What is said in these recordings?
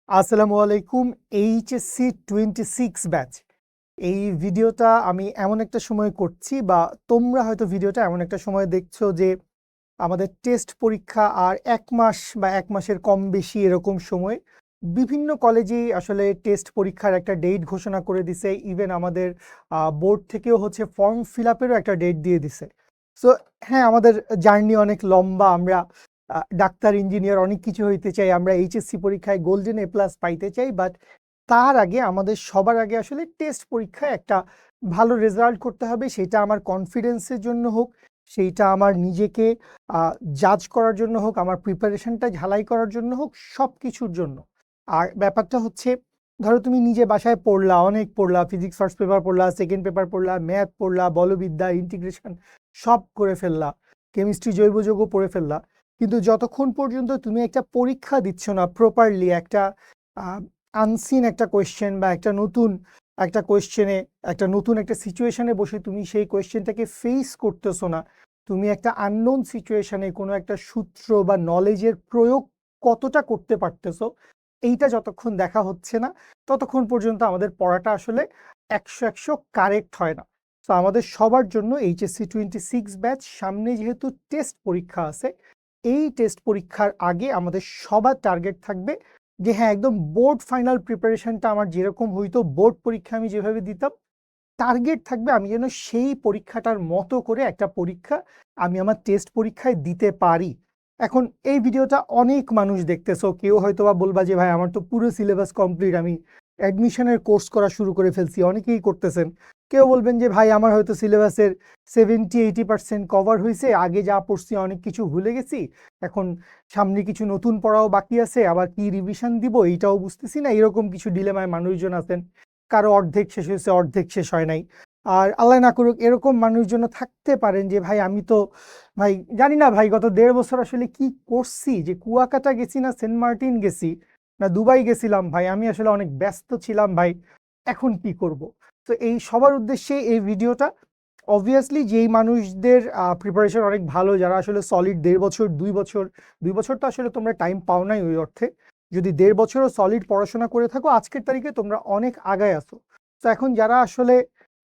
আসসালামু আলাইকুম। HSC 26 batch. এই ভিডিওটা আমি এমন একটা সময় করছি, বা তোমরা হয়তো ভিডিওটা এমন একটা সময় দেখছো যে আমাদের টেস্ট পরীক্ষা আর 1 মাস বা 1 মাসের কম বেশি এরকম সময় বিভিন্ন কলেজেই আসলে টেস্ট পরীক্ষার একটা ডেট ঘোষণা করে দিছে। ইভেন আমাদের বোর্ড থেকেও হচ্ছে ফর্ম ফিল আপেরও একটা ডেট দিয়ে দিছে। সো হ্যাঁ, আমাদের জার্নি অনেক লম্বা। আমরা ডাক্তার, ইঞ্জিনিয়ার অনেক কিছু হইতে চাই, আমরা এইচএসসি পরীক্ষায় গোল্ডেন এ প্লাস পাইতে চাই, বাট তার আগে আমাদের সবার আগে আসলে টেস্ট পরীক্ষায় একটা ভালো রেজাল্ট করতে হবে। সেটা আমার কনফিডেন্সের জন্য হোক, সেইটা আমার নিজেকে জাজ করার জন্য হোক, আমার প্রিপারেশনটা ঝালাই করার জন্য হোক, সব কিছুর জন্য। আর ব্যাপারটা হচ্ছে, ধরো তুমি নিজে বাসায় পড়লা, অনেক পড়লা, ফিজিক্স ফার্স্ট পেপার পড়লা, সেকেন্ড পেপার পড়লা, ম্যাথ পড়লা, বলবিদ্যা, ইন্টিগ্রেশন সব করে ফেললা, কেমিস্ট্রি, জৈব যৌগ পড়ে ফেললা, কিন্তু যতক্ষণ পর্যন্ত তুমি একটা পরীক্ষা দিচ্ছ না প্রপারলি, একটা আনসিন একটা কোয়েশ্চেন বা একটা কোয়েশ্চেনে, একটা নতুন একটা সিচুয়েশনে বসে তুমি সেই কোয়েশ্চেনটাকে ফেস করতেছো না, তুমি একটা আননোন সিচুয়েশনে কোনো একটা সূত্র বা নলেজের প্রয়োগ কতটা করতে পারতেছো, এইটা যতক্ষণ দেখা হচ্ছে না ততক্ষণ পর্যন্ত আমাদের পড়াটা আসলে 100 কারেক্ট হয় না। তো আমাদের সবার জন্য এইচএসসি 26 ব্যাচ সামনে যেহেতু টেস্ট পরীক্ষা আছে, এই টেস্ট পরীক্ষার আগে আমাদের সবার টার্গেট থাকবে যে হ্যাঁ, একদম বোর্ড ফাইনাল প্রিপারেশনটা আমার যেরকম হইতো, বোর্ড পরীক্ষা আমি যেভাবে দিতাম, টার্গেট থাকবে আমি যেন সেই পরীক্ষাটার মতো করে একটা পরীক্ষা আমি আমার টেস্ট পরীক্ষায় দিতে পারি। এখন এই ভিডিওটা অনেক মানুষ দেখতেছো, কেউ হয়তো বা বলবা যে ভাই আমার তো পুরো সিলেবাস কমপ্লিট, আমি অ্যাডমিশনের কোর্স করা শুরু করে ফেলছি, অনেকেই করতেছেন। কেউ বলবেন যে ভাই আমার হয়তো সিলেবাসের 70-80% কভার হয়েছে, আগে যা পড়ছি অনেক কিছু ভুলে গেছি, এখন সামনে কিছু নতুন পড়াও বাকি আছে, আবার কি রিভিশন দিব এইটাও বুঝতেছি না, এরকম কিছু ডিলেমায় মানুষজন আছেন। কারো অর্ধেক শেষ হয়েছে, অর্ধেক শেষ হয় নাই। আর আল্লাহ না করুক এরকম মানুষজন থাকতে পারেন যে ভাই আমি তো ভাই জানি না ভাই গত 1.5 বছর আসলে কি করছি, যে কুয়াকাটা গেছি না সেন্ট মার্টিন গেছি না দুবাই গেছিলাম, ভাই আমি আসলে অনেক ব্যস্ত ছিলাম ভাই, এখন কি করব। তো এই সবার উদ্দেশ্যে এই ভিডিওটা। অবভিয়াসলি যেই মানুষদের প্রিপারেশন অনেক ভালো, যারা আসলে সলিড 1.5 বছর 2 বছর, 2 বছর তো আসলে তোমরা টাইম পাও নাই ওই অর্থে, যদি 1.5 বছরও সলিড পড়াশোনা করে থাকো আজকের তারিখে তোমরা অনেক আগায় আসো। তো এখন যারা আসলে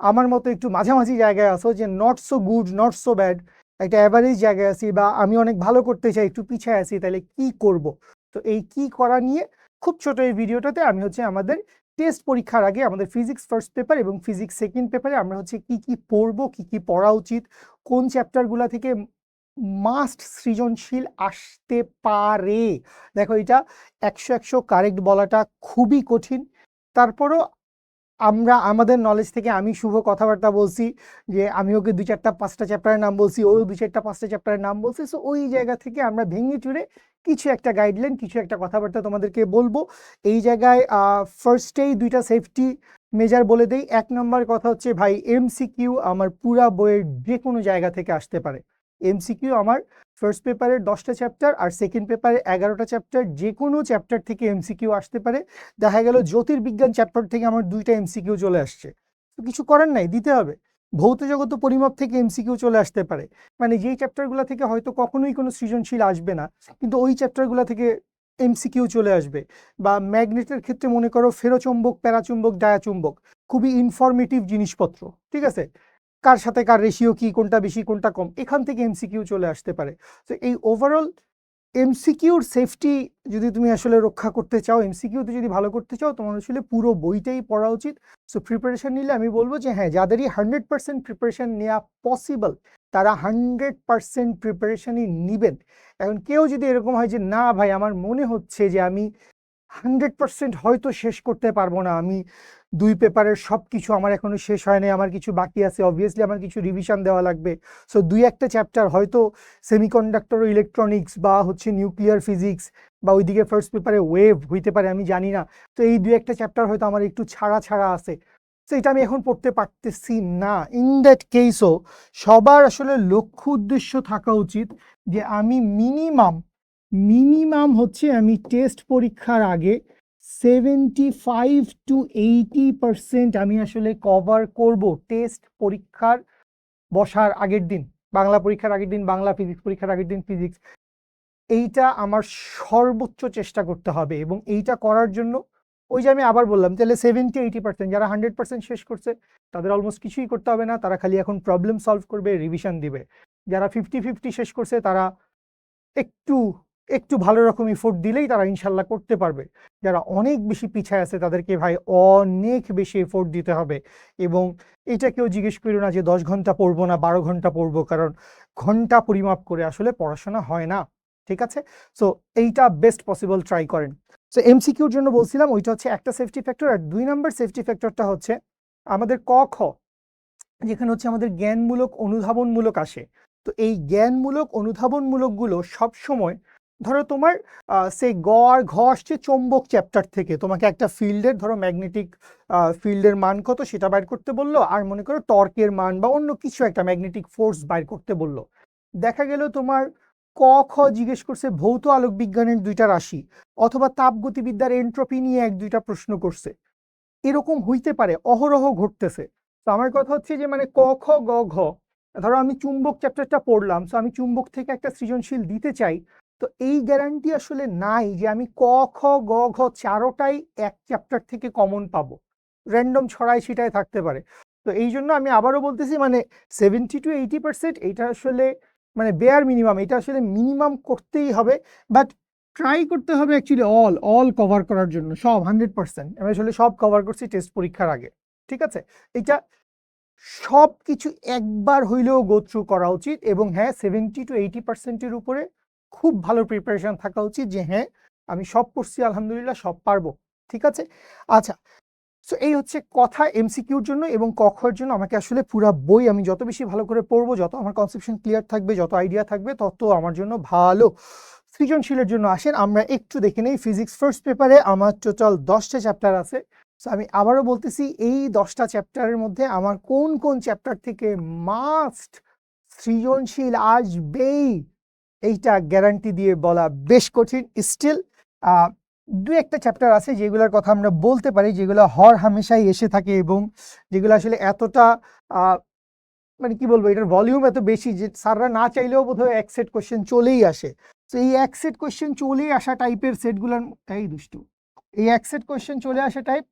আমার মতো একটু মাঝামাঝি জায়গায় আসো, যে not so good not so bad, একটা অ্যাভারেজ জায়গায় আছি, বা আমি অনেক ভালো করতে চাই একটু পিছিয়ে আছি, তাহলে কি করব। তো এই কি করা নিয়ে খুব ছোট এই ভিডিওটাতে আমি হচ্ছে আমাদের টেস্ট পরীক্ষার আগে আমাদের ফিজিক্স ফার্স্ট পেপার এবং ফিজিক্স সেকেন্ড পেপারে আমরা হচ্ছে কি কি পড়বো, কি কি পড়া উচিত, কোন চ্যাপ্টারগুলো থেকে মাস্ট সৃজনশীল আসতে পারে। দেখো এটা 100 কারেক্ট বলাটা খুবই কঠিন, তারপরও আমরা আমাদের নলেজ থেকে, আমি শুভ কথাবার্তা বলছি যে আমি ওকে 2-4-5টা চ্যাপ্টারের নাম বলছি, ও 2-4-5টা চ্যাপ্টারের নাম বলছি, সো ওই জায়গা থেকে আমরা ভেঙে চুরে কিছু একটা গাইডলাইন, কিছু একটা কথাবার্তা তোমাদেরকে বলবো। এই জায়গায় ফার্স্টেই 2টা সেফটি মেজার বলে দেই। 1 নম্বর কথা হচ্ছে ভাই, এমসিকিউ আমার পুরা বইয়ের যে কোনো জায়গা থেকে আসতে পারে। এমসিকিউ আমার ফার্স্ট পেপারের 10টা চ্যাপ্টার আর সেকেন্ড পেপারের 11টা চ্যাপ্টার, যে কোনো চ্যাপ্টার থেকে এমসিকিউ আসতে পারে। দেখা গেল জ্যোতির্বিজ্ঞান চ্যাপ্টার থেকে আমার 2টা এমসিকিউ চলে আসছে, তো কিছু করার নাই, দিতে হবে। ভৌত জগত পরিমাপ থেকে এমসিকিউ চলে আসতে পারে, মানে যেই চ্যাপ্টারগুলো থেকে হয়তো কখনোই কোনো সৃজনশীল আসবে না, কিন্তু ওই চ্যাপ্টারগুলো থেকে এমসিকিউ চলে আসবে। বা ম্যাগনেটের ক্ষেত্রে মনে করো ফেরোচুম্বক, প্যারাচুম্বক, ডায়াচুম্বক, খুবই ইনফরমেটিভ জিনিসপত্র, ঠিক আছে, কার সাথে কার রেশিও কি, কোনটা বেশি কোনটা কম, এখান থেকে এমসিকিউ চলে আসতে পারে। তো এই ওভারঅল এমসিকিউর সেফটি যদি তুমি আসলে রক্ষা করতে চাও, এমসিকিউতে যদি ভালো করতে চাও, তোমার আসলে পুরো বইটাই পড়া উচিত। সো প্রিপারেশন নিলে আমি বলবো যে হ্যাঁ, যাদেরই 100% প্রিপারেশন নেওয়া পসিবল তারা 100% প্রিপারেশনই নিবেন। এখন কেউ যদি এরকম হয় যে না ভাই আমার মনে হচ্ছে যে আমি 100% হয়তো শেষ করতে পারবো না, আমি 2 পেপারের সব কিছু আমার এখনো শেষ হয় নাই, আমার কিছু বাকি আছে, অবভিয়াসলি আমার কিছু রিভিশন দেওয়া লাগবে, সো 2-1টা চ্যাপ্টার হয়তো সেমিকন্ডাক্টর ইলেকট্রনিক্স বা হচ্ছে নিউক্লিয়ার ফিজিক্স, বা ওইদিকে ফার্স্ট পেপারে ওয়েভ হইতে পারে, আমি জানি না, তো এই 2-1টা চ্যাপ্টার হয়তো আমার একটু ছাড়া ছাড়া আছে, তো এটা আমি এখন পড়তে পারতেছি না। ইন দ্যাট কেসও সবার আসলে লক্ষ্য উদ্দেশ্য থাকা উচিত যে আমি মিনিমাম মিনিমাম হচ্ছে আমি টেস্ট পরীক্ষার আগে 75-80% আমি আসলে কভার করব টেস্ট পরীক্ষার বসার আগের দিন, বাংলা পরীক্ষার আগের দিন বাংলা, ফিজিক্স পরীক্ষার আগের দিন ফিজিক্স। এইটা আমার সর্বোচ্চ চেষ্টা করতে হবে, এবং এইটা করার জন্য ওই যে আমি আবার বললাম, তাহলে 70-80% যারা 100% শেষ করছে তাদের অলমোস্ট কিছুই করতে হবে না, তারা খালি এখন প্রবলেম সলভ করবে, রিভিশন দিবে। যারা 50-50 শেষ করছে তারা একটু একটু ভালো রকম এফোর্ট দিলেই তারা ইনশাল্লাহ করতে পারবে। যারা অনেক বেশি পিছায় আছে তাদেরকে ভাই অনেক বেশি এফোর্ট দিতে হবে। এবং এটা কেউ জিজ্ঞেস করো না যে 10 ঘন্টা পড়বো না 12 ঘন্টা পড়বো, কারণ ঘন্টা পরিমাপ করে আসলে পড়াশোনা হয় না, ঠিক আছে? সো এইটা বেস্ট পসিবল ট্রাই করেন। সো এমসিকিউর জন্য বলছিলাম ওইটা হচ্ছে একটা সেফটি ফ্যাক্টর, আর 2 নম্বর সেফটি ফ্যাক্টরটা হচ্ছে আমাদের ক খ, যেখানে হচ্ছে আমাদের জ্ঞানমূলক অনুধাবনমূলক আসে। তো এই জ্ঞানমূলক অনুধাবনমূলকগুলো সবসময়, ধরো তোমার সে গ আর ঘ আসছে চৌম্বক চ্যাপ্টার থেকে, তোমাকে একটা ফিল্ডের, ধরো ম্যাগনেটিক ফিল্ডের মান কত সেটা বাইর করতে বললো, আর মনে করো টর্কের মান বা অন্য কিছু একটা ম্যাগনেটিক ফোর্স বাইর করতে বললো। দেখা গেল তোমার ক খ জিজ্ঞেস করছে ভৌত আলোক বিজ্ঞানের 2টা রাশি, অথবা তাপগতিবিদ্যার এন্ট্রপি নিয়ে 1-2টা প্রশ্ন করছে। এরকম হইতে পারে, অহরহ ঘটতেছে। তো আমার কথা হচ্ছে যে মানে ক খ গ ঘ, ধরো আমি চুম্বক চ্যাপ্টারটা পড়লাম, তো আমি চুম্বক থেকে একটা সৃজনশীল দিতে চাই, তো এই গ্যারান্টি আসলে নাই যে আমি ক খ গ ঘ চারোটাই এক চ্যাপ্টার থেকে কমন পাবো, র্যান্ডম ছড়াই ছিটায় থাকতে পারে। তো এই জন্য আমি আবারও বলতেছি, মানে 70-80% এটা আসলে মানে বেয়ার মিনিমাম, এটা আসলে মিনিমাম করতেই হবে। বাট ট্রাই করতে হবে অ্যাকচুয়ালি অল কভার করার জন্য, সব 100%। আমি আসলে সব কভার করছি টেস্ট পরীক্ষার আগে, ঠিক আছে? এটা সব কিছু একবার হইলেও গো থ্রু করা উচিত, এবং হ্যাঁ 70-80%-এর উপরে খুব ভালো প্রিপারেশন থাকা উচিত, যে হ্যাঁ আমি সব পড়ছি আলহামদুলিল্লাহ, সব পারবো, ঠিক আছে? আচ্ছা, সো এই হচ্ছে কথা এমসিকিউর জন্য। এবং কখর জন্য আমাকে আসলে পুরা বই আমি যত বেশি ভালো করে পড়বো, যত আমার কনসেপশন ক্লিয়ার থাকবে, যত আইডিয়া থাকবে, তত আমার জন্য ভালো। সৃজনশীলের জন্য আসেন আমরা একটু দেখে নেই। ফিজিক্স ফার্স্ট পেপারে আমার টোটাল 10টা চ্যাপ্টার আছে। সো আমি আবারও বলতেছি, এই 10টা চ্যাপ্টারের মধ্যে আমার কোন কোন চ্যাপ্টার থেকে মাস্ট সৃজনশীল আসবেই, এইটা গ্যারান্টি দিয়ে বলা বেশ কঠিন। স্টিল দু একটা চ্যাপ্টার আছে যেগুলোর কথা আমরা বলতে পারি, যেগুলো হর হামেশাই এসে থাকে, এবং যেগুলো আসলে এতটা মানে কি বলবো, এটার ভলিউম এত বেশি যে স্যাররা না চাইলেও বোধহয় এক সেট কোশ্চেন চলেই আসে। তো এই এক সেট কোশ্চেন চলেই আসা টাইপের সেটগুলোর, এই দুষ্টু, এই এক সেট কোশ্চেন চলে আসা টাইপ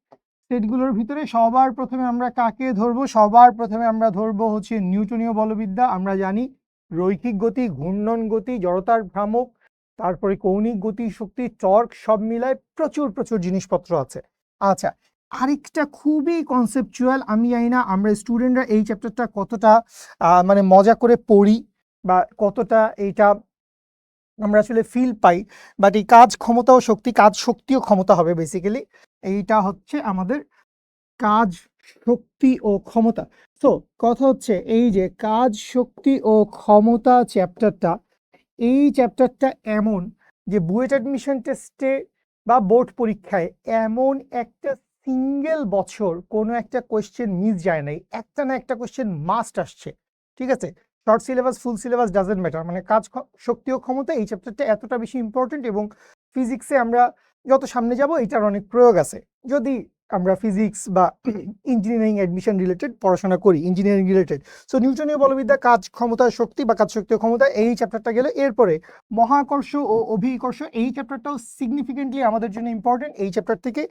সেটগুলোর ভিতরে সবার প্রথমে আমরা কাকে ধরবো? সবার প্রথমে আমরা ধরবো হচ্ছে নিউটনীয় বলবিদ্যা। আমরা জানি রৈখিক গতি, ঘূর্ণন গতি, জড়তার ভ্রামক, তারপরে কৌণিক গতি, শক্তি, টর্ক, সব মিলায় প্রচুর প্রচুর জিনিসপত্র আছে। আচ্ছা, আরেকটা খুবই কনসেপচুয়াল, আমি জানি না আমরা স্টুডেন্টরা এই চ্যাপ্টারটা কতটা মানে মজা করে পড়ি বা কতটা এইটা আমরা আসলে ফিল পাই, বাট এই কাজ ক্ষমতা ও শক্তি, কাজ শক্তি ও ক্ষমতা হবে বেসিক্যালি। এইটা হচ্ছে আমাদের কাজ শক্তি ও ক্ষমতা। তো কথা হচ্ছে এই যে কাজ শক্তি ও ক্ষমতা চ্যাপ্টারটা, এই চ্যাপ্টারটা এমন যে বুয়েট অ্যাডমিশন টেস্টে বা বোর্ড পরীক্ষায় এমন একটা সিঙ্গেল বছর কোনো একটা কোয়েশ্চেন মিস যায় নাই, একটা না একটা কোয়েশ্চেন মাস্ট আসছে, ঠিক আছে? Short syllabus full syllabus doesn't matter, মানে কাজ শক্তি ও ক্ষমতা এই চ্যাপ্টারটা এতটা বেশি ইম্পর্টেন্ট। এবং ফিজিক্সে আমরা যত সামনে যাব এটার অনেক প্রয়োগ আছে, যদি আমরা ফিজিক্স বা ইঞ্জিনিয়ারিং অ্যাডমিশন রিলেটেড পড়াশোনা করি, ইঞ্জিনিয়ারিং রিলেটেড। সো নিউটনীয় বলবিদ্যা, কাজ ক্ষমতা শক্তি বা কাজ শক্তি ও ক্ষমতা, এই চ্যাপ্টারটা গেলে এরপরে মহাকর্ষ ও অভিকর্ষ, এই চ্যাপ্টারটাও সিগনিফিকেন্টলি আমাদের জন্য ইম্পর্টেন্ট। এই চ্যাপ্টার থেকে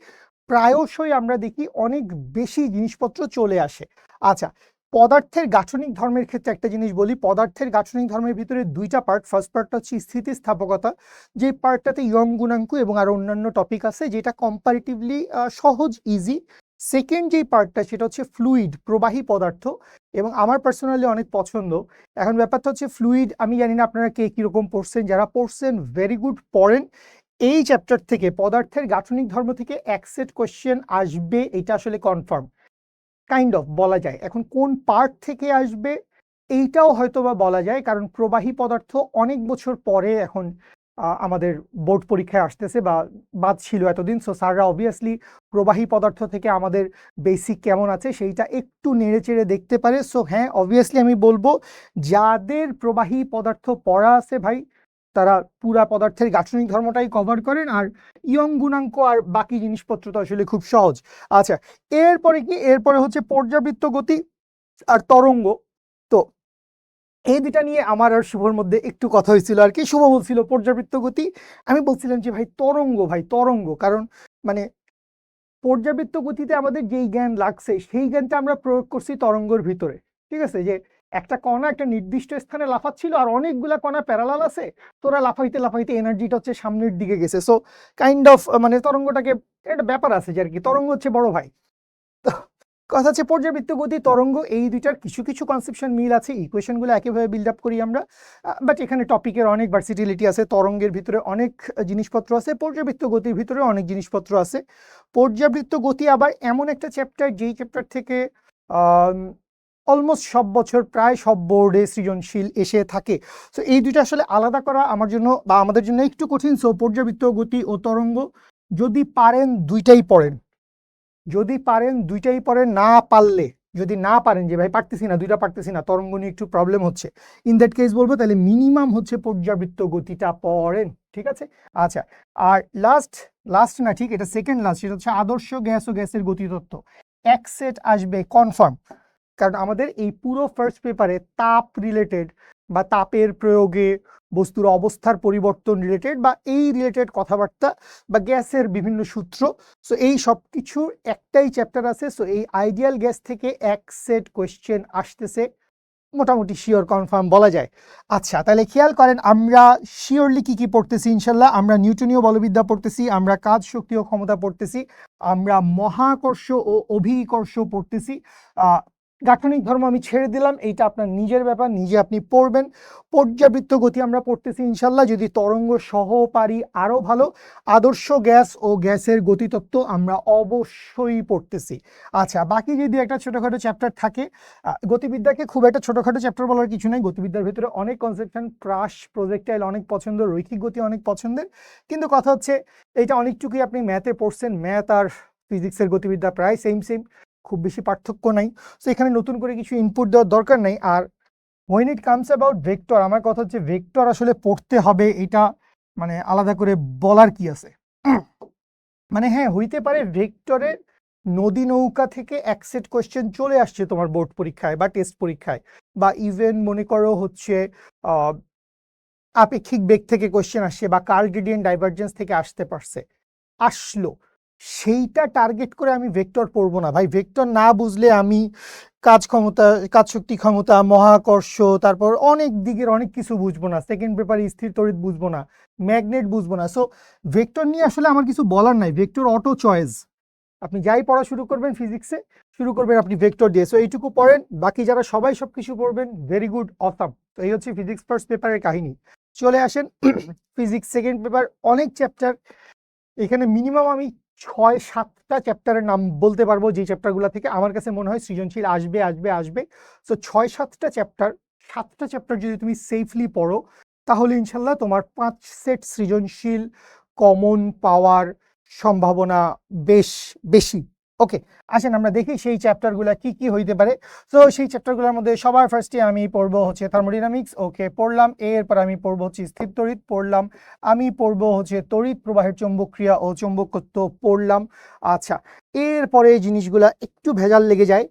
প্রায়শই আমরা দেখি অনেক বেশি জিনিসপত্র চলে আসে। আচ্ছা, পদার্থের গাঠনিক ধর্মের ক্ষেত্রে একটা জিনিস বলি, পদার্থের গাঠনিক ধর্মের ভিতরে 2টা পার্ট। ফার্স্ট পার্টটা হচ্ছে স্থিতিস্থাপকতা, যে পার্টটাতে ইয়ং গুণাঙ্ক এবং আরো অন্যান্য টপিক আছে, যেটা কম্পারেটিভলি সহজ, ইজি। সেকেন্ড যে পার্টটা সেটা হচ্ছে ফ্লুইড, প্রবাহী পদার্থ, এবং আমার পার্সোনালি অনেক পছন্দ। এখন ব্যাপারটা হচ্ছে ফ্লুইড, আমি জানি না আপনারা কে কিরকম পড়ছেন, যারা পড়ছেন ভেরি গুড, পড়েন। এই চ্যাপ্টার থেকে পদার্থের গাঠনিক ধর্ম থেকে এক সেট কোয়েশ্চেন আসবে, এটা আসলে কনফার্ম কাইন্ড অফ বলা যায়। এখন কোন পার্ট থেকে আসবে এইটাও হয়তো বা বলা যায়, কারণ প্রবাহী পদার্থ অনেক বছর পরে এখন আমাদের বোর্ড পরীক্ষায় আসতেছে, বা বাদ ছিল এতদিন। সো স্যাররা অবভিয়াসলি প্রবাহী পদার্থ থেকে আমাদের বেসিক কেমন আছে সেইটা একটু নেড়ে চেড়ে দেখতে পারে। সো হ্যাঁ, অবভিয়াসলি আমি বলবো যাদের প্রবাহী পদার্থ পড়া আছে ভাই, তারা পুরা পদার্থের গাঠনিক ধর্মটাই কভার করেন, আর ইয়ং গুণাঙ্ক আর বাকি জিনিসপত্র তো আসলে খুব সহজ। আচ্ছা, এরপরে কি? এরপরে হচ্ছে পর্যাবৃত্ত গতি আর তরঙ্গ। তো এই দুটা নিয়ে আমার আর শুভর মধ্যে একটু কথা হয়েছিল আর কি। শুভ বলছিল পর্যাবৃত্ত গতি, আমি বলছিলাম যে ভাই তরঙ্গ, কারণ মানে পর্যাবৃত্ত গতিতে আমাদের যেই জ্ঞান লাগছে সেই জ্ঞানটা আমরা প্রয়োগ করছি তরঙ্গের ভিতরে। ঠিক আছে, যে একটা কণা একটা নির্দিষ্ট স্থানে লাফাচ্ছিল আর অনেকগুলা কণা প্যারালাল আছে, তোরা লাফাইতে লাফাইতে এনার্জিটা হচ্ছে সামনের দিকে গেছে। সো কাইন্ড অফ মানে তরঙ্গটাকে একটা ব্যাপার আছে যে আর কি, তরঙ্গ হচ্ছে বড় ভাই। তো কথা হচ্ছে পর্যাবৃত্ত গতি তরঙ্গ এই দুইটার কিছু কিছু কনসেপশন মিল আছে, ইকুয়েশনগুলো একইভাবে বিল্ড আপ করি আমরা, বাট এখানে টপিকের অনেক ভার্সিটিলিটি আছে। তরঙ্গের ভিতরে অনেক জিনিসপত্র আছে, পর্যাবৃত্ত গতির ভিতরে অনেক জিনিসপত্র আছে। পর্যাবৃত্ত গতি আবার এমন একটা চ্যাপ্টার যেই চ্যাপ্টার থেকে অলমোস্ট সব বছর প্রায় সব বোর্ডে সৃজনশীল এসে থাকে। সো এই দুইটা আসলে আলাদা করা আমার জন্য বা আমাদের জন্য একটু কঠিন। সো পর্যাবৃত্ত গতি ও তরঙ্গ যদি পারেন দুইটাই পড়েন, যদি পারেন দুইটাই পড়েন, না পারলে যদি না পারেন যে ভাই পারতেছি না, দুইটা পারতেছি না, তরঙ্গ নিয়ে একটু প্রবলেম হচ্ছে, ইন দ্যাট কেস বলবো তাহলে মিনিমাম হচ্ছে পর্যাবৃত্ত গতিটা পড়েন। ঠিক আছে, আচ্ছা। আর লাস্ট না ঠিক, এটা সেকেন্ড লাস্ট, সেটা হচ্ছে আদর্শ গ্যাস ও গ্যাসের গতিতত্ত্ব। এক সেট আসবে কনফার্ম, কারণ আমাদের এই পুরো ফার্স্ট পেপারে তাপ রিলেটেড বা তাপের প্রয়োগে বস্তুর অবস্থার পরিবর্তন রিলেটেড বা এই রিলেটেড কথাবার্তা বা গ্যাসের বিভিন্ন সূত্র, সো এই সব কিছুর একটাই চ্যাপ্টার আছে। সো এই আইডিয়াল গ্যাস থেকে এক সেট কোয়েশ্চেন আসতেছে, মোটামুটি শিওর কনফার্ম বলা যায়। আচ্ছা, তাহলে খেয়াল করেন আমরা শিওরলি কি কি পড়তেছি। ইনশাল্লাহ আমরা নিউটনীয় বলবিদ্যা পড়তেছি, আমরা কাজ শক্তি ও ক্ষমতা পড়তেছি, আমরা মহাকর্ষ ও অভিকর্ষ পড়তেছি। গাঠনিক ধর্ম আমি ছেড়ে দিলাম, এইটা আপনার নিজের ব্যাপার, নিজে আপনি পড়বেন। পর্যাবৃত্ত গতি আমরা পড়তেছি ইনশাল্লাহ, যদি তরঙ্গ সহ পারি আরো ভালো। আদর্শ গ্যাস ও গ্যাসের গতিতত্ত্ব আমরা অবশ্যই পড়তেছি। আচ্ছা, বাকি যদি একটা ছোটখাটো চ্যাপ্টার থাকে, গতিবিদ্যাকে খুব একটা ছোটখাটো চ্যাপ্টার বলার কিছু নাই, গতিবিদ্যার ভিতরে অনেক কনসেপশন, ক্রাশ, প্রজেক্টাইল অনেক পছন্দ, রৈখিক গতি অনেক পছন্দের। কিন্তু কথা হচ্ছে এইটা অনেকটুকুই আপনি ম্যাথে পড়ছেন, ম্যাথ আর ফিজিক্সের গতিবিদ্যা প্রায় সেম, খুব বেশি পার্থক্য নাই। তো এখানে নতুন করে কিছু ইনপুট দেওয়ার দরকার নেই। আর when it comes about vector, আমার কথা হচ্ছে ভেক্টর আসলে পড়তে হবে, এটা মানে আলাদা করে বলার কি আছে। মানে হ্যাঁ, হইতে পারে ভেক্টরের নদী নৌকা থেকে এক সেট কোয়েশ্চেন চলে আসছে তোমার বোর্ড পরীক্ষায় বা টেস্ট পরীক্ষায়, বা ইভেন মনে করো হচ্ছে আপেক্ষিক বেগ থেকে কোয়েশ্চেন আসছে বা কার্ল গ্রেডিয়েন্ট ডাইভারজেন্স থেকে আসতে পারছে, আসলো, সেইটা টার্গেট করে আমি ভেক্টর পড়বো না ভাই। ভেক্টর না বুঝলে আমি কাজ ক্ষমতা, কাজ শক্তি ক্ষমতা, মহাকর্ষ, তারপর অনেক দিকের অনেক কিছু বুঝবো না। সেকেন্ড পেপারে স্থির তড়িৎ বুঝবো না, ম্যাগনেট বুঝবো না। সো ভেক্টর নিয়ে আসলে আমার কিছু বলার নাই, ভেক্টর অটো চয়েস। আপনি যাই পড়া শুরু করবেন ফিজিক্সে, শুরু করবেন আপনি ভেক্টর দিয়ে। সো এইটুকু পড়েন, বাকি যারা সবাই সবকিছু পড়বেন ভেরি গুড, অসাম। তো এই হচ্ছে ফিজিক্স ফার্স্ট পেপারের কাহিনী। চলে আসেন ফিজিক্স সেকেন্ড পেপার, অনেক চ্যাপ্টার, এখানে মিনিমাম আমি 6-7টা চ্যাপ্টারের নাম বলতে পারবো, যে চ্যাপ্টারগুলো থেকে আমার কাছে মনে হয় সৃজনশীল আসবে আসবে আসবে। সো 6-7টা চ্যাপ্টার, 7টা চ্যাপ্টার যদি তুমি সেফলি পড়ো, তাহলে ইনশাল্লাহ তোমার 5 সেট সৃজনশীল কমন পাওয়ার সম্ভাবনা বেশ বেশি। ওকে, আসেন আমরা দেখি সেই চ্যাপ্টারগুলো কি কি হইতে পারে। তো সেই চ্যাপ্টারগুলোর মধ্যে সবার ফার্স্টে আমি পড়বো হচ্ছে থার্মোডাইনামিক্স, ওকে পড়লাম। এরপর আমি পড়বো হচ্ছে স্থির তড়িৎ, পড়লাম। আমি পড়বো হচ্ছে তড়িৎ প্রবাহের চৌম্বকক্রিয়া ও চৌম্বকত্ব, পড়লাম। আচ্ছা, এরপরে জিনিসগুলা একটু ভেজাল লেগে যায়,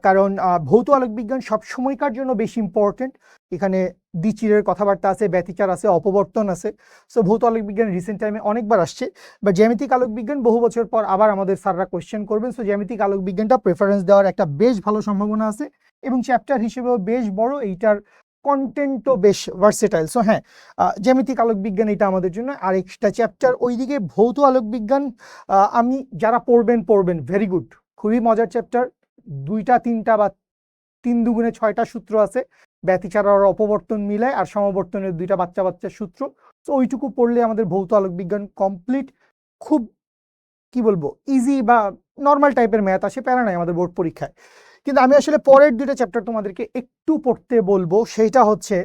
কারণ ভৌত আলোক বিজ্ঞান সবসময়কার জন্য বেশি ইম্পর্টেন্ট। এখানে দ্বিচিরের কথাবার্তা আছে, ব্যতিচার আছে, অপবর্তন আছে। সো ভৌত আলোক বিজ্ঞান রিসেন্ট টাইমে অনেকবার আসছে, বা জ্যামিতিক আলোক বিজ্ঞান বহু বছর পর আবার আমাদের স্যাররা কোয়েশ্চেন করবেন। সো জ্যামিতিক আলোক বিজ্ঞানটা প্রেফারেন্স দেওয়ার একটা বেশ ভালো সম্ভাবনা আছে, এবং চ্যাপ্টার হিসেবেও বেশ বড়, এইটার কন্টেন্টও বেশ ভার্সেটাইল। সো হ্যাঁ, জ্যামিতিক আলোক বিজ্ঞান এটা আমাদের জন্য আরেকটা চ্যাপ্টার। ওইদিকে ভৌত আলোক বিজ্ঞান আমি যারা পড়বেন ভেরি গুড, খুবই মজার চ্যাপ্টার। 2টা 3টা বা 3 দুগুণে 6টা সূত্র আছে, ব্যতিচার আর অপবর্তন মিলায়, আর সমবর্তনের 2টা বাচ্চা বাচ্চা সূত্র। তো ওইটুকু পড়লে আমাদের ভৌত আলোক বিজ্ঞান কমপ্লিট। খুব কি বলবো, ইজি বা নর্মাল টাইপের ম্যাথ আসে, প্যারা নাই আমাদের বোর্ড পরীক্ষায়। কিন্তু আমি আসলে পরের 2টা চ্যাপ্টার তোমাদেরকে একটু পড়তে বলবো, সেইটা হচ্ছে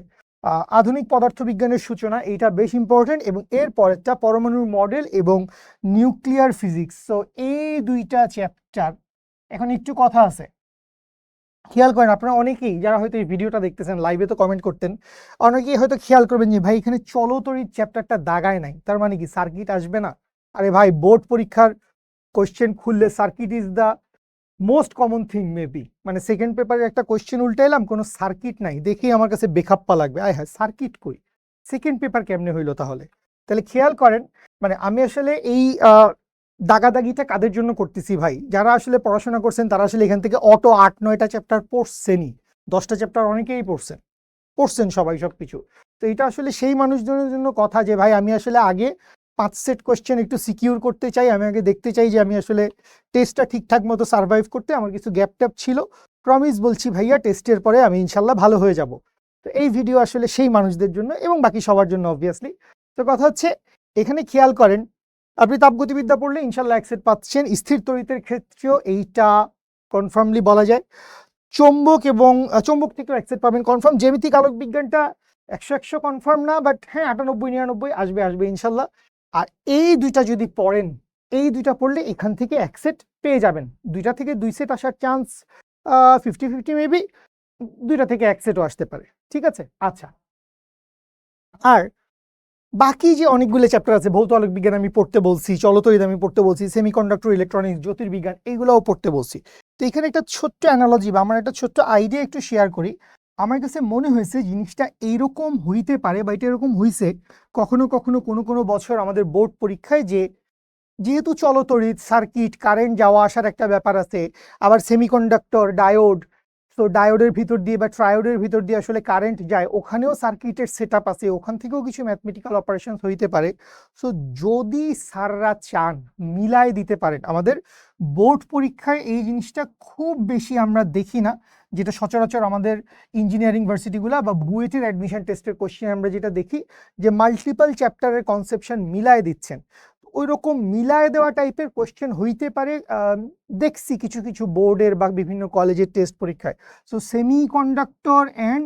আধুনিক পদার্থবিজ্ঞানের সূচনা, এইটা বেশ ইম্পর্টেন্ট, এবং এর পরেরটা পরমাণুর মডেল এবং নিউক্লিয়ার ফিজিক্স। সো এই 2টা চ্যাপ্টার, এখন একটু কথা আছে, খেয়াল করেন আপনারা অনেকেই যারা হয়তো এই ভিডিওটা দেখতেছেন, লাইভে তো কমেন্ট করতেন, অনেকেই হয়তো খেয়াল করবেন যে ভাই এখানে চলতড়িৎ চ্যাপ্টারটা দাগায় নাই, তার মানে কি সার্কিট আসবে না? আরে ভাই, বোর্ড পরীক্ষার কোশ্চেন খুললে circuit is the most common thing maybe, মানে সেকেন্ড পেপারের একটা কোয়েশ্চেন উল্টে এলাম, কোনো সার্কিট নাই, দেখেই আমার কাছে বেখাপ্পা লাগবে, আয় হ্যাঁ সার্কিট কই, সেকেন্ড পেপার কেমনে হইলো তাহলে? তাহলে খেয়াল করেন, মানে আমি আসলে এই দাগাদাগিটা কাদের জন্য করতেছি ভাই? যারা আসলে পড়াশোনা করছেন তারা আসলে এখান থেকে অটো 8-9টা চ্যাপ্টার পড়ছেনই, 10টা চ্যাপ্টার অনেকেই পড়ছেন সবাই সবকিছু। তো এটা আসলে সেই মানুষজনের জন্য কথা যে ভাই আমি আসলে আগে 5 সেট কোয়েশ্চেন একটু সিকিউর করতে চাই, আমি আগে দেখতে চাই যে আমি আসলে টেস্টটা ঠিকঠাক মতো সার্ভাইভ করতে আমার কিছু গ্যাপ ট্যাপ ছিল, প্রমিস বলছি ভাইয়া টেস্টের পরে আমি ইনশাল্লাহ ভালো হয়ে যাব। তো এই ভিডিও আসলে সেই মানুষদের জন্য এবং বাকি সবার জন্য অবভিয়াসলি। তো কথা হচ্ছে এখানে খেয়াল করেন, আপনি তাপগতিবিদ্যা পড়লে ইনশাল্লাহ এক সেট পাচ্ছেন, স্থির তড়িতের ক্ষেত্রেও এইটা কনফার্মলি বলা যায়। চৌম্বক এবং চৌম্বক থেকেও এক সেট পাবেন কনফার্ম। জ্যামিতিক আলোক বিজ্ঞানটা 100 কনফার্ম না, বাট হ্যাঁ 98-99 আসবে ইনশাল্লাহ। আর এই দুইটা যদি পড়েন, এই দুইটা পড়লে এখান থেকে এক সেট পেয়ে যাবেন, দুইটা থেকে 2 সেট আসার চান্স 50-50 মেবি, দুইটা থেকে এক সেটও আসতে পারে, ঠিক আছে? আচ্ছা, আর বাকি যে অনেকগুলো চ্যাপ্টার আছে, ভৌত আলোক বিজ্ঞান আমি পড়তে বলছি, চলতরিৎ আমি পড়তে বলছি, সেমিকন্ডাক্টর, ইলেকট্রনিক্স, জ্যোতির্বিজ্ঞান, এইগুলোও পড়তে বলছি। তো এখানে একটা ছোট্ট অ্যানালজি বা আমার একটা ছোট্ট আইডিয়া একটু শেয়ার করি। আমার কাছে মনে হয়েছে জিনিসটা এইরকম হইতে পারে বা এটা এরকম হইছে কখনো কখনো কোনো কোনো বছর আমাদের বোর্ড পরীক্ষায়, যে যেহেতু চলতরিৎ, সার্কিট, কারেন্ট যাওয়া আসার একটা ব্যাপার আছে, আবার সেমিকন্ডাক্টর, ডায়োড, তো ডায়োডের ভিতর দিয়ে বা ট্রায়োডের ভিতর দিয়ে আসলে কারেন্ট যায়, ওখানেও সার্কিটের সেটআপ আছে, ওখান থেকেও কিছু ম্যাথমেটিক্যাল অপারেশন হইতে পারে। সো যদি স্যাররা চান মিলায় দিতে পারেন, আমাদের বোর্ড পরীক্ষায় এই জিনিসটা খুব বেশি আমরা দেখি না, যেটা সচরাচর আমাদের ইঞ্জিনিয়ারিং ভার্সিটিগুলো বা বুয়েটের অ্যাডমিশন টেস্টের কোশ্চেন আমরা যেটা দেখি যে মাল্টিপল চ্যাপ্টারের কনসেপশন মিলায় দিচ্ছেন, ওই রকম মিলায় দেওয়া টাইপের কোশ্চেন হইতে পারে। দেখছি কিছু কিছু বোর্ডের বা বিভিন্ন কলেজের টেস্ট পরীক্ষায়। So semiconductor and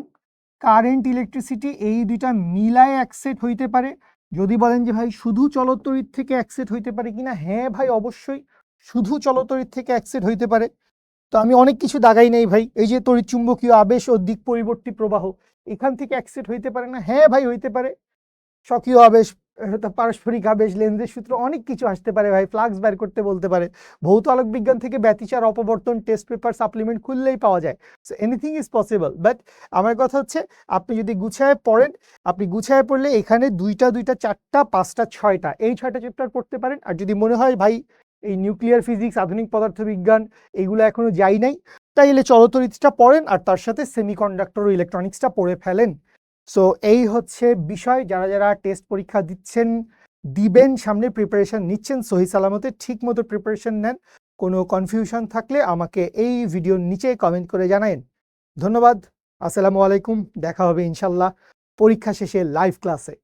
current electricity এই দুইটা মিলায় এক সেট হইতে পারে। যদি বলেন যে ভাই শুধু চলতরিৎ থেকে এক সেট হইতে পারে কিনা, হ্যাঁ ভাই অবশ্যই শুধু চলতরিৎ থেকে এক সেট হইতে পারে। তো আমি অনেক কিছু দাগাই নেই ভাই, এই যে তড়িৎ চুম্বকীয় আবেশ ও দিক পরিবর্তী প্রবাহ, এখান থেকে এক সেট হইতে পারে না? হ্যাঁ ভাই হইতে পারে। স্বকীয় আবেশ, পারস্পরিক আবেশ, লেন্সের সূত্র, অনেক কিছু আসতে পারে ভাই, ফ্লাক্স বের করতে বলতে পারে। ভৌত আলোক বিজ্ঞান থেকে ব্যতিচার অপবর্তন টেস্ট পেপার সাপ্লিমেন্ট খুললেই পাওয়া যায়। So anything is possible, but আমার কথা হচ্ছে আপনি যদি গুছায় পড়েন, আপনি গুছায় পড়লে এখানে 2টা 2টা 4টা 5টা 6টা, এই 6টা চ্যাপ্টার পড়তে পারেন। আর যদি মনে হয় ভাই এই নিউক্লিয়ার ফিজিক্স, আধুনিক পদার্থবিজ্ঞান এগুলো এখনো যাই নাই, তাইলে চলতরিৎটা পড়েন আর তার সাথে সেমিকন্ডাক্টর ও ইলেকট্রনিক্সটা পড়ে ফেলেন। সো এই হচ্ছে বিষয়, যারা যারা টেস্ট পরীক্ষা দিচ্ছেন, দিবেন, সামনে প্রিপারেশন নিচ্ছেন, সহি সালামতে ঠিক মতো প্রিপারেশন নেন। কোনো কনফিউশন থাকলে আমাকে এই ভিডিওর নিচে কমেন্ট করে জানায়েন। ধন্যবাদ। আসসালামু আলাইকুম, দেখা হবে ইনশাল্লাহ পরীক্ষা শেষে লাইভ ক্লাসে।